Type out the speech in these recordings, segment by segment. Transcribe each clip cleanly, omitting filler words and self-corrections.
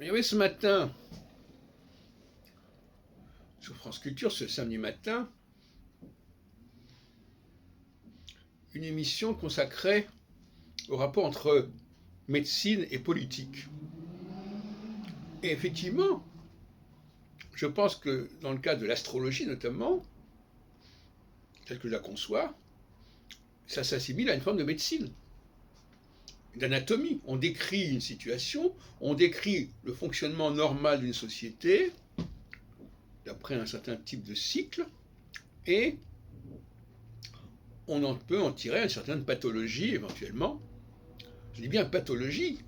Il y avait ce matin, sur France Culture, ce samedi matin, une émission consacrée au rapport entre médecine et politique. Et effectivement, je pense que dans le cas de l'astrologie notamment, telle que je la conçois, ça s'assimile à une forme de médecine, d'anatomie. On décrit une situation, on décrit le fonctionnement normal d'une société, d'après un certain type de cycle, et on peut en tirer une certaine pathologie éventuellement. Je dis bien pathologie,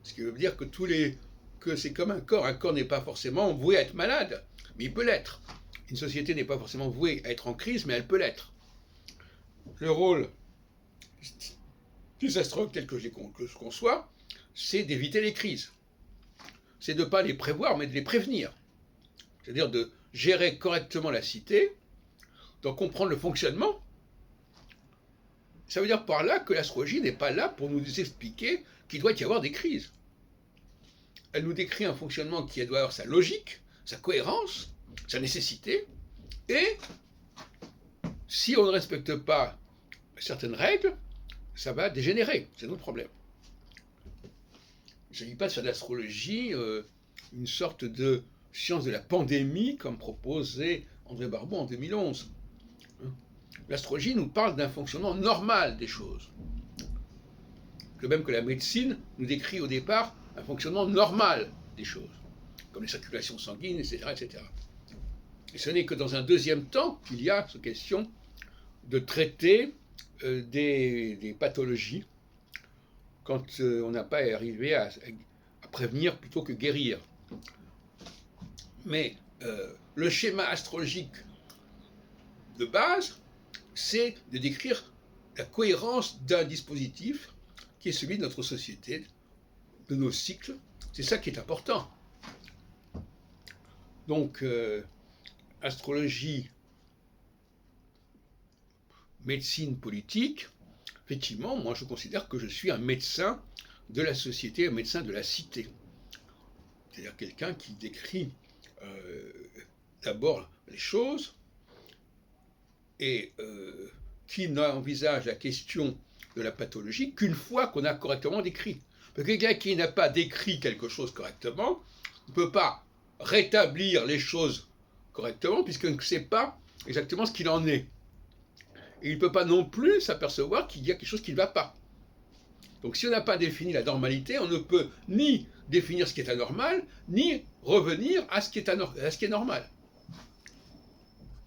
ce qui veut dire que c'est comme un corps n'est pas forcément voué à être malade, mais il peut l'être. Une société n'est pas forcément vouée à être en crise, mais elle peut l'être. Le rôle des astrologues tel que je conçois, c'est d'éviter les crises. C'est de ne pas les prévoir, mais de les prévenir. C'est-à-dire de gérer correctement la cité, d'en comprendre le fonctionnement. Ça veut dire par là que l'astrologie n'est pas là pour nous expliquer qu'il doit y avoir des crises. Elle nous décrit un fonctionnement qui doit avoir sa logique, sa cohérence, sa nécessité, et si on ne respecte pas certaines règles, ça va dégénérer, c'est notre problème. Il ne s'agit pas de faire de l'astrologie une sorte de science de la pandémie, comme proposait André Barbeau en 2011. L'astrologie nous parle d'un fonctionnement normal des choses. De même que la médecine nous décrit au départ un fonctionnement normal des choses, comme les circulations sanguines, etc. etc. Et ce n'est que dans un deuxième temps qu'il y a cette question de traiter des pathologies quand on n'a pas arrivé à prévenir plutôt que guérir. Mais le schéma astrologique de base, c'est de décrire la cohérence d'un dispositif qui est celui de notre société, de nos cycles. C'est ça qui est important. Donc, astrologie, médecine politique, effectivement, moi je considère que je suis un médecin de la société, un médecin de la cité. C'est-à-dire quelqu'un qui décrit d'abord les choses et qui n'envisage la question de la pathologie qu'une fois qu'on a correctement décrit. Parce que quelqu'un qui n'a pas décrit quelque chose correctement ne peut pas rétablir les choses correctement puisqu'il ne sait pas exactement ce qu'il en est. Et il ne peut pas non plus s'apercevoir qu'il y a quelque chose qui ne va pas. Donc si on n'a pas défini la normalité, on ne peut ni définir ce qui est anormal, ni revenir à ce qui est normal.